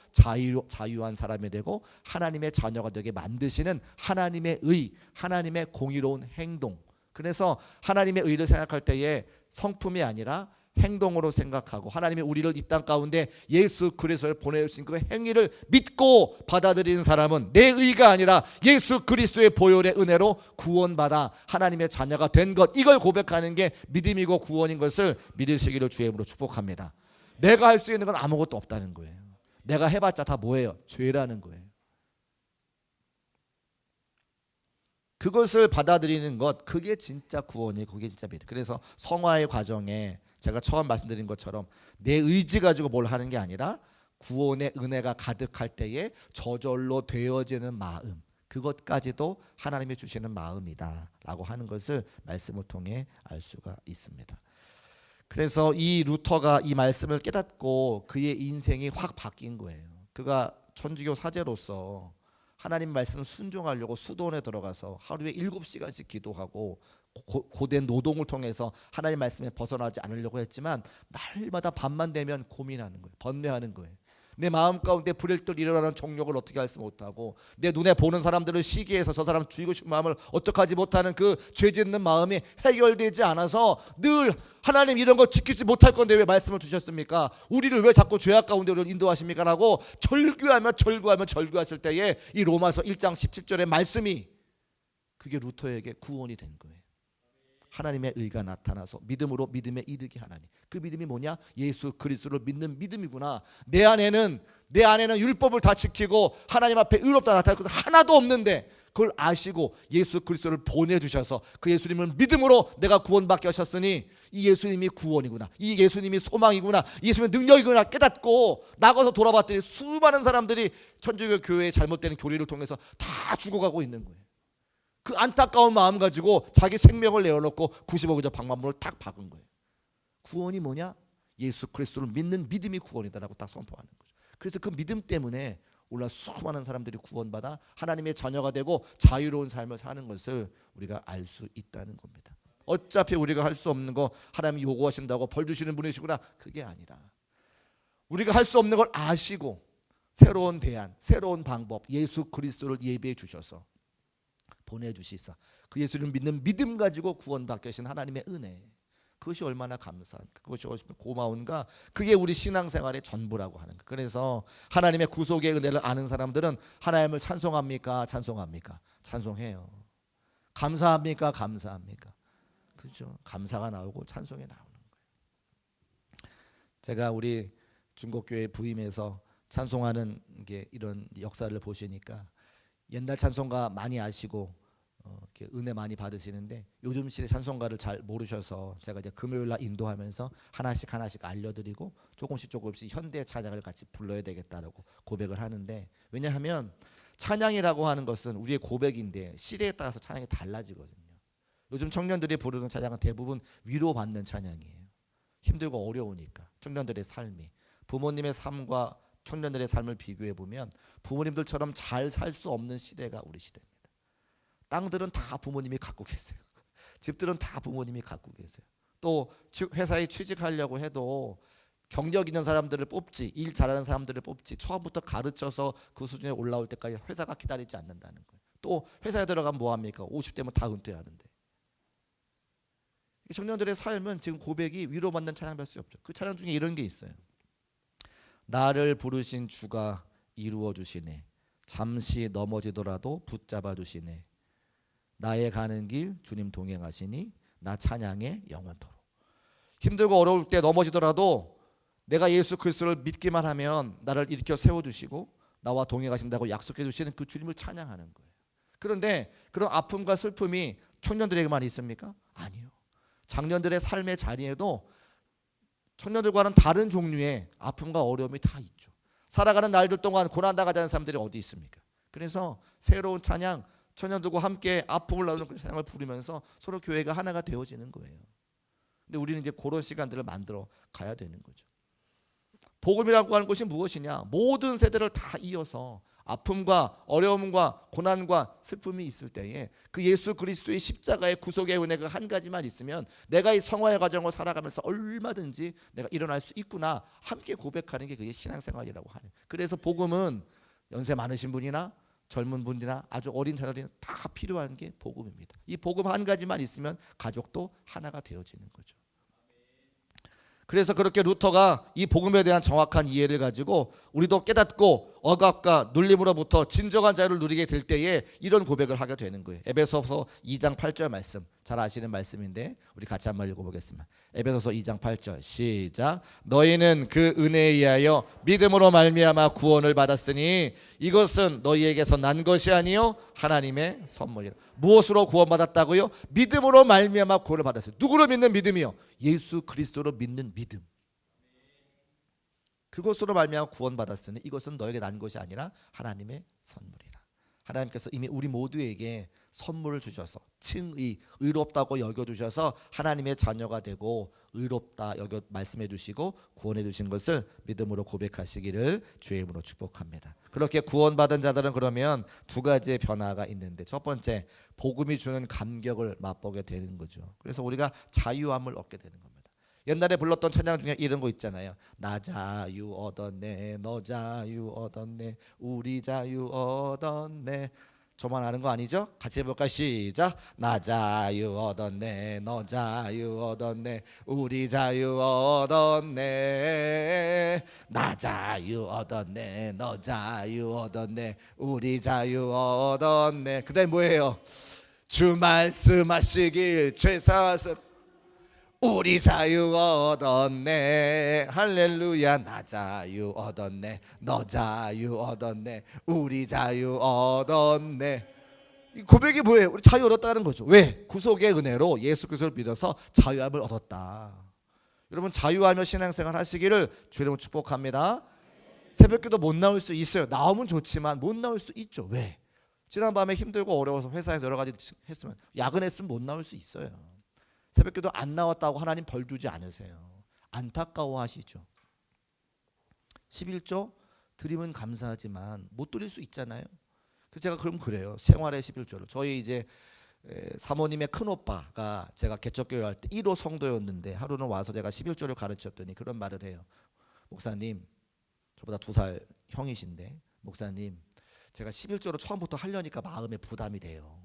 자유한 사람이 되고 하나님의 자녀가 되게 만드시는 하나님의 의, 하나님의 공의로운 행동. 그래서 하나님의 의를 생각할 때에 성품이 아니라 행동으로 생각하고 하나님이 우리를 이 땅 가운데 예수 그리스도를 보내주신 그 행위를 믿고 받아들이는 사람은 내 의가 아니라 예수 그리스도의 보혈의 은혜로 구원받아 하나님의 자녀가 된 것, 이걸 고백하는 게 믿음이고 구원인 것을 믿으시기를 주의 이름으로 축복합니다. 내가 할 수 있는 건 아무것도 없다는 거예요. 내가 해봤자 다 뭐예요? 죄라는 거예요. 그것을 받아들이는 것, 그게 진짜 구원이에요. 그게 진짜 믿음. 그래서 성화의 과정에 제가 처음 말씀드린 것처럼 내 의지 가지고 뭘 하는 게 아니라 구원의 은혜가 가득할 때에 저절로 되어지는 마음, 그것까지도 하나님이 주시는 마음이다 라고 하는 것을 말씀을 통해 알 수가 있습니다. 그래서 이 루터가 이 말씀을 깨닫고 그의 인생이 확 바뀐 거예요. 그가 천주교 사제로서 하나님 말씀 순종하려고 수도원에 들어가서 하루에 7시간씩 기도하고 고된 노동을 통해서 하나님 말씀에 벗어나지 않으려고 했지만 날마다 밤만 되면 고민하는 거예요. 번뇌하는 거예요. 내 마음 가운데 불일들 일어나는 정욕을 어떻게 할 수 못하고 내 눈에 보는 사람들을 시기해서 저 사람 죽이고 싶은 마음을 어떻게 하지 못하는 그 죄짓는 마음이 해결되지 않아서 늘 하나님 이런 거 지키지 못할 건데 왜 말씀을 주셨습니까? 우리를 왜 자꾸 죄악 가운데 우리를 인도하십니까? 라고 절규하였을 때에 이 로마서 1장 17절의 말씀이 그게 루터에게 구원이 된 거예요. 하나님의 의가 나타나서 믿음으로 믿음에 이르게 하나니, 그 믿음이 뭐냐? 예수 그리스도를 믿는 믿음이구나. 내 안에는 율법을 다 지키고 하나님 앞에 의롭다 나타날 것 하나도 없는데 그걸 아시고 예수 그리스도를 보내주셔서 그 예수님을 믿음으로 내가 구원받게 하셨으니 이 예수님이 구원이구나, 이 예수님이 소망이구나, 이 예수님의 능력이구나 깨닫고 나가서 돌아봤더니 수많은 사람들이 천주교 교회의 잘못된 교리를 통해서 다 죽어가고 있는 거예요. 그 안타까운 마음 가지고 자기 생명을 내어놓고 90억 저 방만문을 탁 박은 거예요. 구원이 뭐냐? 예수 그리스도를 믿는 믿음이 구원이다라고 딱 선포하는 거죠. 그래서 그 믿음 때문에 오늘 수많은 사람들이 구원받아 하나님의 자녀가 되고 자유로운 삶을 사는 것을 우리가 알 수 있다는 겁니다. 어차피 우리가 할 수 없는 거 하나님이 요구하신다고 벌 주시는 분이시구나, 그게 아니라 우리가 할 수 없는 걸 아시고 새로운 대안, 새로운 방법, 예수 그리스도를 예비해 주셔서 보내주시사 그 예수를 믿는 믿음 가지고 구원받게 하신 하나님의 은혜, 그것이 얼마나 감사한, 그것이 얼마나 고마운가. 그게 우리 신앙생활의 전부라고 하는 거예요. 그래서 하나님의 구속의 은혜를 아는 사람들은 하나님을 찬송합니까? 찬송합니까? 찬송해요. 감사합니까? 감사합니까? 그렇죠. 감사가 나오고 찬송이 나오는 거예요. 제가 우리 중국교회 부임해서 찬송하는 게 이런 역사를 보시니까 옛날 찬송가 많이 아시고 이렇게 은혜 많이 받으시는데 요즘 시대 찬송가를 잘 모르셔서 제가 이제 금요일날 인도하면서 하나씩 알려드리고 조금씩 현대 찬양을 같이 불러야 되겠다라고 고백을 하는데, 왜냐하면 찬양이라고 하는 것은 우리의 고백인데 시대에 따라서 찬양이 달라지거든요. 요즘 청년들이 부르는 찬양은 대부분 위로받는 찬양이에요. 힘들고 어려우니까 청년들의 삶이, 부모님의 삶과 청년들의 삶을 비교해 보면 부모님들처럼 잘 살 수 없는 시대가 우리 시대입니다. 땅들은 다 부모님이 갖고 계세요. 집들은 다 부모님이 갖고 계세요. 또 회사에 취직하려고 해도 경력 있는 사람들을 뽑지, 일 잘하는 사람들을 뽑지, 처음부터 가르쳐서 그 수준에 올라올 때까지 회사가 기다리지 않는다는 거예요. 또 회사에 들어가면 뭐합니까? 50대면 다 은퇴하는데. 청년들의 삶은 지금 고백이 위로받는 찬양밖에 없죠. 그 찬양 중에 이런 게 있어요. 나를 부르신 주가 이루어 주시네. 잠시 넘어지더라도 붙잡아 주시네. 나의 가는 길 주님 동행하시니 나 찬양해 영원토록. 힘들고 어려울 때 넘어지더라도 내가 예수 그리스도를 믿기만 하면 나를 일으켜 세워주시고 나와 동행하신다고 약속해 주시는 그 주님을 찬양하는 거예요. 그런데 그런 아픔과 슬픔이 청년들에게만 있습니까? 아니요. 장년들의 삶의 자리에도 청년들과는 다른 종류의 아픔과 어려움이 다 있죠. 살아가는 날들 동안 고난당하지 않은 사람들이 어디 있습니까? 그래서 새로운 찬양, 청년들과 함께 아픔을 나누는 그 찬양을 부르면서 서로 교회가 하나가 되어지는 거예요. 근데 우리는 이제 그런 시간들을 만들어 가야 되는 거죠. 복음이라고 하는 것이 무엇이냐? 모든 세대를 다 이어서 아픔과 어려움과 고난과 슬픔이 있을 때에 그 예수 그리스도의 십자가의 구속의 은혜가 한 가지만 있으면 내가 이 성화의 과정을 살아가면서 얼마든지 내가 일어날 수 있구나 함께 고백하는 게 그게 신앙생활이라고 하는. 그래서 복음은 연세 많으신 분이나 젊은 분이나 아주 어린 자녀들이 다 필요한 게 복음입니다. 이 복음 한 가지만 있으면 가족도 하나가 되어지는 거죠. 그래서 그렇게 루터가 이 복음에 대한 정확한 이해를 가지고 우리도 깨닫고 억압과 눌림으로부터 진정한 자유를 누리게 될 때에 이런 고백을 하게 되는 거예요. 에베소서 2장 8절 말씀, 잘 아시는 말씀인데 우리 같이 한번 읽어보겠습니다. 에베소서 2장 8절 시작. 너희는 그 은혜에 의하여 믿음으로 말미암아 구원을 받았으니 이것은 너희에게서 난 것이 아니요 하나님의 선물이라. 무엇으로 구원받았다고요? 믿음으로 말미암아 구원을 받았어요. 누구를 믿는 믿음이요? 예수 그리스도로 믿는 믿음. 그것으로 말미암아 구원받았으니 이것은 너에게 난 것이 아니라 하나님의 선물이라. 하나님께서 이미 우리 모두에게 선물을 주셔서 칭의, 의롭다고 여겨주셔서 하나님의 자녀가 되고 의롭다 여겨 말씀해 주시고 구원해 주신 것을 믿음으로 고백하시기를 주의 이름으로 축복합니다. 그렇게 구원받은 자들은 그러면 두 가지의 변화가 있는데, 첫 번째 복음이 주는 감격을 맛보게 되는 거죠. 그래서 우리가 자유함을 얻게 되는 겁니다. 옛날에 불렀던 찬양 중에 이런 거 있잖아요. 나 자유 얻었네, 너 자유 얻었네, 우리 자유 얻었네. 저만 아는 거 아니죠? 같이 해볼까? 시작. 나 자유 얻었네, 너 자유 얻었네, 우리 자유 얻었네. 나 자유 얻었네, 너 자유 얻었네, 우리 자유 얻었네. 그 다음에 뭐예요? 주 말씀하시길 죄사하사 우리 자유 얻었네. 할렐루야. 나 자유 얻었네, 너 자유 얻었네, 우리 자유 얻었네. 이 고백이 뭐예요? 우리 자유 얻었다는 거죠. 왜? 구속의 은혜로 예수 그리스도를 믿어서 자유함을 얻었다. 여러분 자유하며 신앙생활 하시기를 주의 이름으로 축복합니다. 새벽기도 못 나올 수 있어요. 나오면 좋지만 못 나올 수 있죠. 왜? 지난밤에 힘들고 어려워서 회사에서 여러 가지 했으면 야근했으면 못 나올 수 있어요. 새벽기도 안 나왔다고 하나님 벌 주지 않으세요. 안타까워하시죠. 11조 드리면 감사하지만 못 드릴 수 있잖아요. 그래서 제가 그럼 그래요. 생활의 11조를 저희 이제 사모님의 큰 오빠가 제가 개척교회 할 때 1호 성도였는데 하루는 와서 제가 11조를 가르쳤더니 그런 말을 해요. 목사님, 저보다 2살 형이신데 목사님, 제가 11조를 처음부터 하려니까 마음에 부담이 돼요.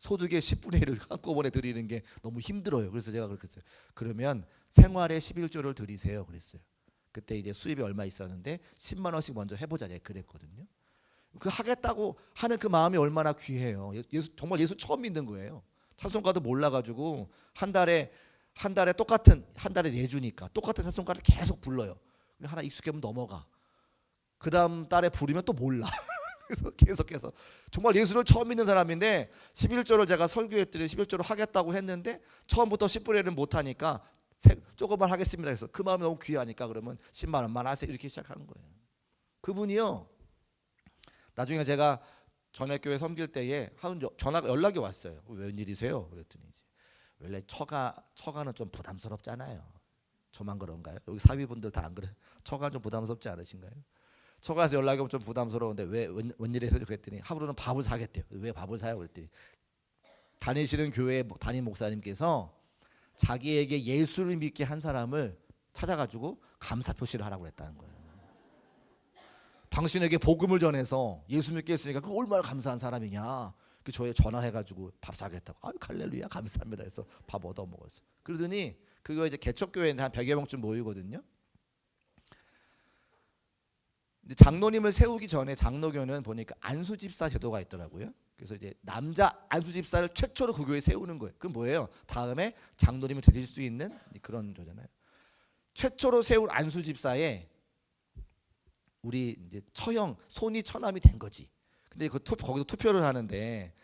소득의 10분의 1을 한꺼번에 드리는 게 너무 힘들어요. 그래서 제가 그렇게 했어요. 그러면 생활의 11조를 드리세요. 그랬어요. 그때 이제 수입이 얼마 있었는데 10만 원씩 먼저 해보자 제가 그랬거든요. 그 하겠다고 하는 그 마음이 얼마나 귀해요. 예수, 정말 예수 처음 믿는 거예요. 찬송가도 몰라가지고 한 달에 똑같은 한 달에 내주니까 똑같은 찬송가를 계속 불러요. 하나 익숙하면 넘어가. 그 다음 달에 부르면 또 몰라. 그래서 계속해서 정말 예수를 처음 믿는 사람인데 11조를 제가 설교했더니 11조를 하겠다고 했는데 처음부터 10분의 1은 못하니까 조금만 하겠습니다. 그래서 그 마음이 너무 귀하니까 그러면 10만 원만 하세요. 이렇게 시작하는 거예요. 그분이요. 나중에 제가 전회교회 섬길 때에 전화가 연락이 왔어요. 웬일이세요? 그랬더니 이제 원래 처가는 좀 부담스럽잖아요. 저만 그런가요? 여기 사위분들 다 안 그래? 처가 좀 부담스럽지 않으신가요? 처가에서 연락이 오면 좀 부담스러운데 웬일이세요? 그랬더니 하루는 밥을 사겠대요. 왜 밥을 사요? 그랬더니 다니시는 교회 담임 목사님께서 자기에게 예수를 믿게 한 사람을 찾아가지고 감사 표시를 하라고 그랬다는 거예요. 당신에게 복음을 전해서 예수 믿게 했으니까 그 얼마나 감사한 사람이냐. 그 저에 전화해가지고 밥 사겠다고. 아유 할렐루야 감사합니다 해서 밥 얻어 먹었어요. 그러더니 그거 이제 개척교회에 한 100여 명쯤 모이거든요. 근데 장로님을 세우기 전에 장로교는 보니까 안수집사 제도가 있더라고요. 그래서 이제 남자 안수집사를 최초로 그 교회에 세우는 거예요. 그럼 뭐예요? 다음에 장로님이 되실 수 있는 그런 거잖아요. 최초로 세운 안수집사에 우리 이제 처형 손이 처남이 된 거지. 근데 거기서 투표를 하는데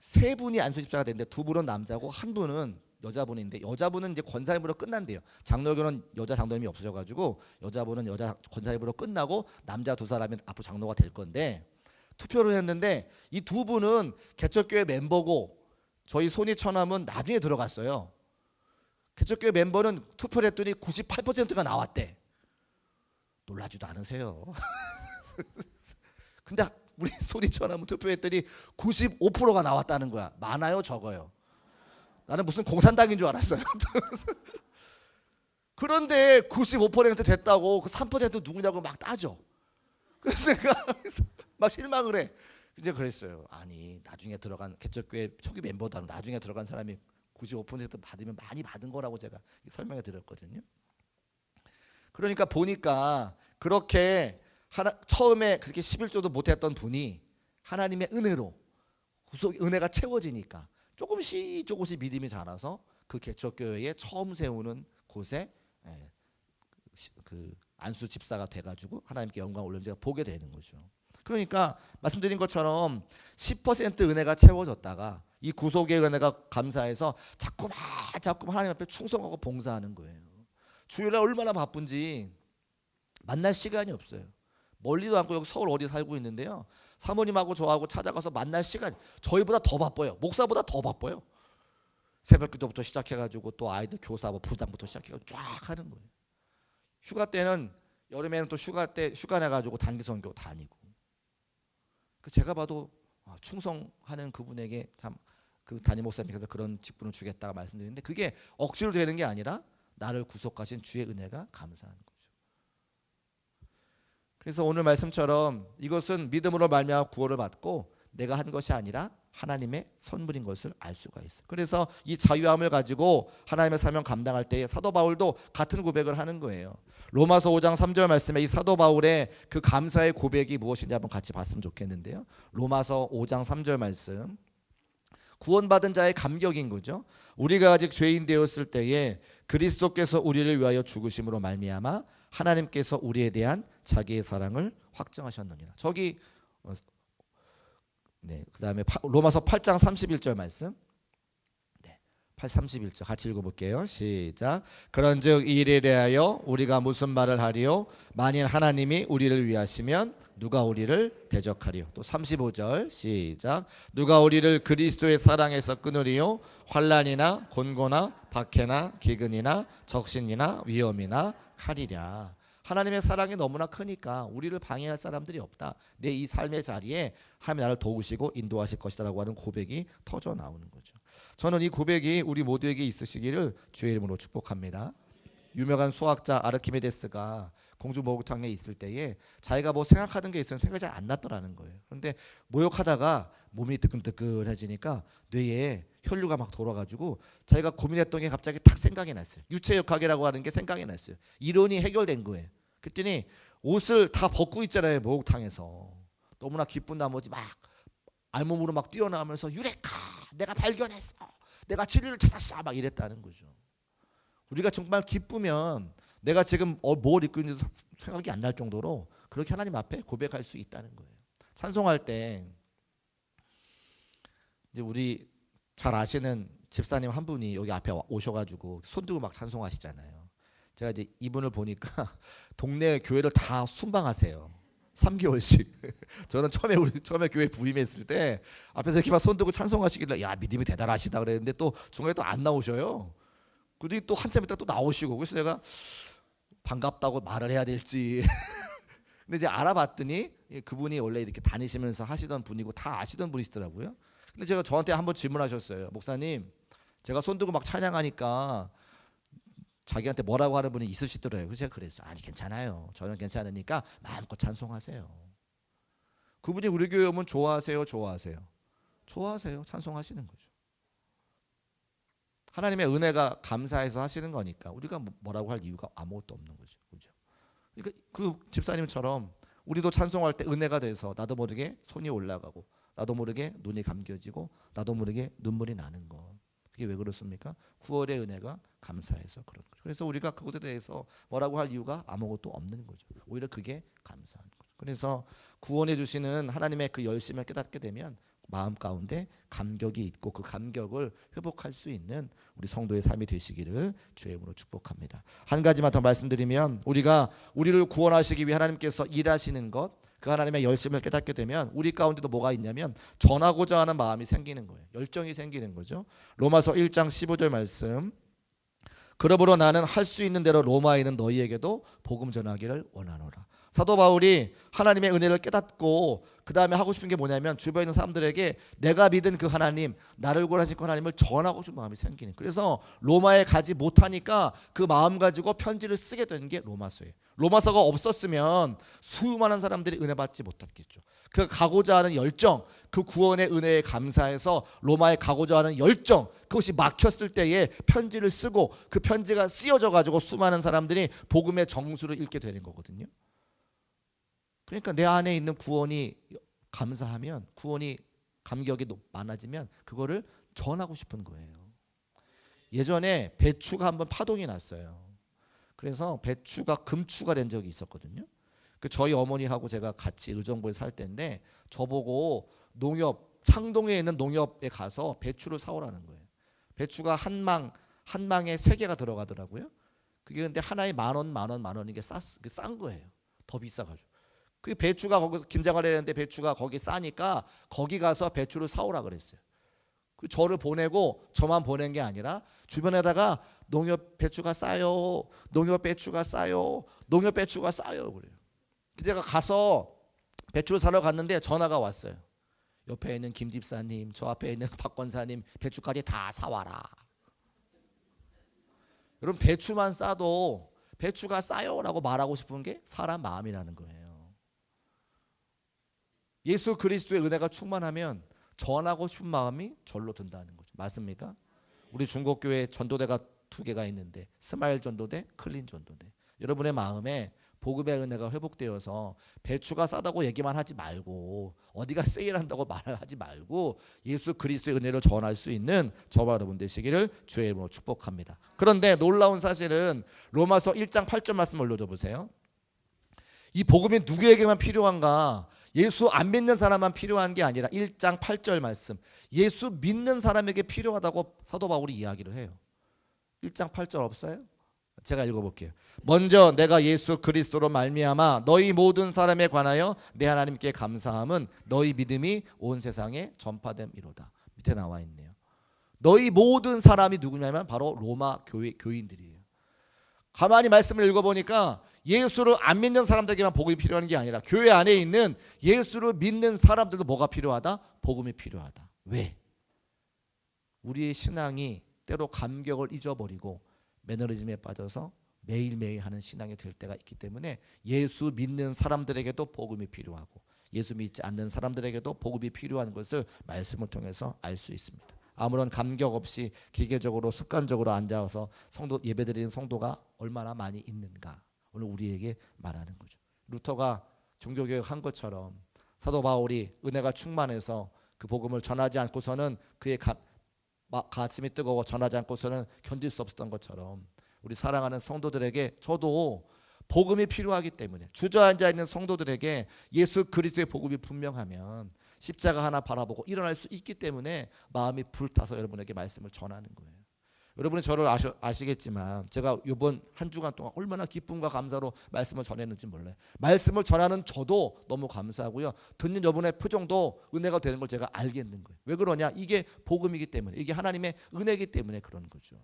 3분이 안수집사가 됐는데 2분은 남자고 1분은 여자분인데 여자분은 이제 권사님으로 끝난대요. 장로교는 여자 장로님이 없어져가지고 여자분은 여자 권사님으로 끝나고 남자 2사람이 앞으로 장로가 될 건데 투표를 했는데 이 2분은 개척교회 멤버고 저희 손이 처남은 나중에 들어갔어요. 개척교회 멤버는 투표를 했더니 98%가 나왔대. 놀라지도 않으세요. 근데 우리 손이 처남은 투표했더니 95%가 나왔다는 거야. 많아요, 적어요? 나는 무슨 공산당인 줄 알았어요. 그런데 95% 됐다고 그 3% 누구냐고 막 따져. 그래서 내가 막 실망을 해. 이제 그랬어요. 아니 나중에 들어간 개척교회 초기 멤버도 나중에 들어간 사람이 95% 받으면 많이 받은 거라고 제가 설명해 드렸거든요. 그러니까 보니까 그렇게 처음에 그렇게 11조도 못했던 분이 하나님의 은혜로 은혜가 채워지니까 조금씩 믿음이 자라서 그 개척교회에 처음 세우는 곳에 그 안수 집사가 돼가지고 하나님께 영광 올리는 제가 보게 되는 거죠. 그러니까 말씀드린 것처럼 10% 은혜가 채워졌다가 이 구속의 은혜가 감사해서 자꾸만 하나님 앞에 충성하고 봉사하는 거예요. 주일날 얼마나 바쁜지 만날 시간이 없어요. 멀리도 않고 여기 서울 어디 살고 있는데요. 사모님하고 저하고 찾아가서 만날 시간 저희보다 더 바빠요. 목사보다 더 바빠요. 새벽기도부터 시작해가지고 또 아이들 교사 부장부터 시작해가지고 쫙 하는 거예요. 휴가 때는 여름에는 또 휴가 내가지고 단기 선교 다니고. 제가 봐도 충성하는 그분에게 참 그 담임 목사님께서 그런 직분을 주겠다고 말씀드리는데 그게 억지로 되는 게 아니라 나를 구속하신 주의 은혜가 감사한 거죠. 그래서 오늘 말씀처럼 이것은 믿음으로 말미암아 구원을 받고 내가 한 것이 아니라 하나님의 선물인 것을 알 수가 있어요. 그래서 이 자유함을 가지고 하나님의 사명 감당할 때에 사도 바울도 같은 고백을 하는 거예요. 로마서 5장 3절 말씀에 이 사도 바울의 그 감사의 고백이 무엇인지 한번 같이 봤으면 좋겠는데요. 로마서 5장 3절 말씀, 구원받은 자의 감격인 거죠. 우리가 아직 죄인 되었을 때에 그리스도께서 우리를 위하여 죽으심으로 말미암아 하나님께서 우리에 대한 자기의 사랑을 확증하셨느니라. 저기 그다음에 로마서 8장 31절 말씀. 31절 같이 읽어볼게요. 시작. 그런즉 이 일에 대하여 우리가 무슨 말을 하리요? 만일 하나님이 우리를 위하시면 누가 우리를 대적하리요? 또 35절 시작. 누가 우리를 그리스도의 사랑에서 끊으리요? 환난이나 곤고나 박해나 기근이나 적신이나 위험이나 칼이랴. 하나님의 사랑이 너무나 크니까 우리를 방해할 사람들이 없다. 내 이 삶의 자리에 하나님이 나를 도우시고 인도하실 것이다라고 하는 고백이 터져 나오는 거죠. 저는 이 고백이 우리 모두에게 있으시기를 주의 이름으로 축복합니다. 유명한 수학자 아르키메데스가 공주 목욕탕에 있을 때에 자기가 뭐 생각하던 게 있으면 생각이 잘 안 났더라는 거예요. 그런데 목욕하다가 몸이 뜨끈뜨끈해지니까 뇌에 혈류가 막 돌아가지고 자기가 고민했던 게 갑자기 탁 생각이 났어요. 유체역학이라고 하는 게 생각이 났어요. 이론이 해결된 거예요. 그랬더니 옷을 다 벗고 있잖아요. 목욕탕에서. 너무나 기쁜 나머지 막 알몸으로 막 뛰어나오면서 유레카 내가 발견했어. 내가 진리를 찾았어. 막 이랬다는 거죠. 우리가 정말 기쁘면 내가 지금 뭘 입고 있는지 생각이 안 날 정도로 그렇게 하나님 앞에 고백할 수 있다는 거예요. 찬송할 때 이제 우리 잘 아시는 집사님 한 분이 여기 앞에 오셔가지고 손 들고 막 찬송하시잖아요. 제가 이제 이분을 보니까 동네 교회를 다 순방하세요. 3개월씩. 저는 처음에 교회 부임했을 때 앞에서 이렇게 막 손 들고 찬송하시길래 야 믿음이 대단하시다 그랬는데 또 중간에 또 안 나오셔요. 그뒤 또 한참 있다 또 나오시고 그래서 내가 반갑다고 말을 해야 될지 근데 이제 알아봤더니 그분이 원래 이렇게 다니시면서 하시던 분이고 다 아시던 분이시더라고요. 근데 제가 저한테 한번 질문하셨어요. 목사님, 제가 손 들고 막 찬양하니까 자기한테 뭐라고 하는 분이 있으시더래요. 그래서 제가 그랬어요. 아니 괜찮아요. 저는 괜찮으니까 마음껏 찬송하세요. 그분이 우리 교회 오면 좋아하세요? 좋아하세요. 찬송하시는 거죠. 하나님의 은혜가 감사해서 하시는 거니까 우리가 뭐라고 할 이유가 아무것도 없는 거죠. 그죠? 그러니까 그 집사님처럼 우리도 찬송할 때 은혜가 돼서 나도 모르게 손이 올라가고 나도 모르게 눈이 감겨지고 나도 모르게 눈물이 나는 것. 그게 왜 그렇습니까? 구원의 은혜가 감사해서 그런 거죠. 그래서 우리가 그것에 대해서 뭐라고 할 이유가 아무것도 없는 거죠. 오히려 그게 감사한 거죠. 그래서 구원해 주시는 하나님의 그 열심을 깨닫게 되면 마음 가운데 감격이 있고 그 감격을 회복할 수 있는 우리 성도의 삶이 되시기를 주의 이름으로 축복합니다. 한 가지만 더 말씀드리면 우리를 구원하시기 위해 하나님께서 일하시는 것, 그 하나님의 열심을 깨닫게 되면 우리 가운데도 뭐가 있냐면 전하고자 하는 마음이 생기는 거예요. 열정이 생기는 거죠. 로마서 1장 15절 말씀. 그러므로 나는 할 수 있는 대로 로마에 있는 너희에게도 복음 전하기를 원하노라. 사도 바울이 하나님의 은혜를 깨닫고 그 다음에 하고 싶은 게 뭐냐면 주변에 있는 사람들에게 내가 믿은 그 하나님, 나를 구원하신 그 하나님을 전하고 싶은 마음이 생기는. 그래서 로마에 가지 못하니까 그 마음 가지고 편지를 쓰게 된 게 로마서예요. 로마서가 없었으면 수많은 사람들이 은혜 받지 못했겠죠. 그 가고자 하는 열정, 그 구원의 은혜에 감사해서 로마에 가고자 하는 열정, 그것이 막혔을 때에 편지를 쓰고 그 편지가 쓰여져 가지고 수많은 사람들이 복음의 정수를 읽게 되는 거거든요. 그러니까 내 안에 있는 구원이 감사하면, 구원이 감격이 많아지면 그거를 전하고 싶은 거예요. 예전에 배추가 한번 파동이 났어요. 그래서 배추가 금추가 된 적이 있었거든요. 그 저희 어머니하고 제가 같이 의정부에 살 때인데 저보고 창동에 있는 농협에 가서 배추를 사오라는 거예요. 배추가 한 망에 3개가 들어가더라고요. 그게 근데 하나에 만 원 이게 싼 거예요. 더 비싸가지고. 그 배추가 거기 김장을 해야 되는데 배추가 거기 싸니까 거기 가서 배추를 사오라 그랬어요. 그 저를 보내고 저만 보낸 게 아니라 주변에다가 농협 배추가 싸요. 농협 배추가 싸요. 농협 배추가 싸요. 그래요. 제가 가서 배추를 사러 갔는데 전화가 왔어요. 옆에 있는 김 집사님, 저 앞에 있는 박 권사님 배추까지 다 사와라. 여러분 배추만 싸도 배추가 싸요라고 말하고 싶은 게 사람 마음이라는 거예요. 예수 그리스도의 은혜가 충만하면 전하고 싶은 마음이 절로 든다는 거죠. 맞습니까? 우리 중국교회 전도대가 2개가 있는데 스마일 전도대, 클린 전도대. 여러분의 마음에 복음의 은혜가 회복되어서 배추가 싸다고 얘기만 하지 말고 어디가 세일한다고 말을 하지 말고 예수 그리스도의 은혜를 전할 수 있는 저와 여러분 되시기를 주의 이름으로 축복합니다. 그런데 놀라운 사실은 로마서 1장 8절 말씀 올려줘 보세요. 이 복음이 누구에게만 필요한가? 예수 안 믿는 사람만 필요한 게 아니라 1장 8절 말씀, 예수 믿는 사람에게 필요하다고 사도 바울이 이야기를 해요. 1장 8절 없어요? 제가 읽어볼게요. 먼저 내가 예수 그리스도로 말미암아 너희 모든 사람에 관하여 내 하나님께 감사함은 너희 믿음이 온 세상에 전파됨이로다. 밑에 나와 있네요. 너희 모든 사람이 누구냐면 바로 로마 교인들이에요. 가만히 말씀을 읽어보니까 예수를 안 믿는 사람들에게만 복음이 필요한 게 아니라 교회 안에 있는 예수를 믿는 사람들도 뭐가 필요하다? 복음이 필요하다. 왜? 우리의 신앙이 때로 감격을 잊어버리고 매너리즘에 빠져서 매일매일 하는 신앙이 될 때가 있기 때문에 예수 믿는 사람들에게도 복음이 필요하고 예수 믿지 않는 사람들에게도 복음이 필요한 것을 말씀을 통해서 알 수 있습니다. 아무런 감격 없이 기계적으로 습관적으로 앉아서 성도 예배드리는 성도가 얼마나 많이 있는가 오늘 우리에게 말하는 거죠. 루터가 종교개혁 한 것처럼 사도 바울이 은혜가 충만해서 그 복음을 전하지 않고서는 그의 가슴이 뜨거워 전하지 않고서는 견딜 수 없었던 것처럼 우리 사랑하는 성도들에게 저도 복음이 필요하기 때문에 주저앉아 있는 성도들에게 예수 그리스도의 복음이 분명하면 십자가 하나 바라보고 일어날 수 있기 때문에 마음이 불타서 여러분에게 말씀을 전하는 거예요. 여러분이 저를 아시겠지만 제가 이번 한 주간 동안 얼마나 기쁨과 감사로 말씀을 전했는지 몰라요. 말씀을 전하는 저도 너무 감사하고요. 듣는 여러분의 표정도 은혜가 되는 걸 제가 알겠는 거예요. 왜 그러냐? 이게 복음이기 때문에, 이게 하나님의 은혜이기 때문에 그런 거죠.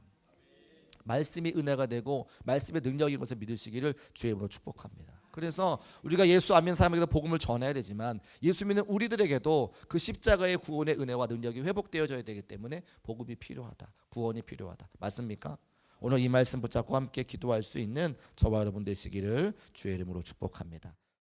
말씀이 은혜가 되고 말씀의 능력인 것을 믿으시기를 주의 이름으로 축복합니다. 그래서 우리가 예수 안 믿는 사람에게도 복음을 전해야 되지만 예수 믿는 우리들에게도 그 십자가의 구원의 은혜와 능력이 회복되어져야 되기 때문에 복음이 필요하다. 구원이 필요하다. 맞습니까? 오늘 이 말씀 붙잡고 함께 기도할 수 있는 저와 여러분 되시기를 주의 이름으로 축복합니다.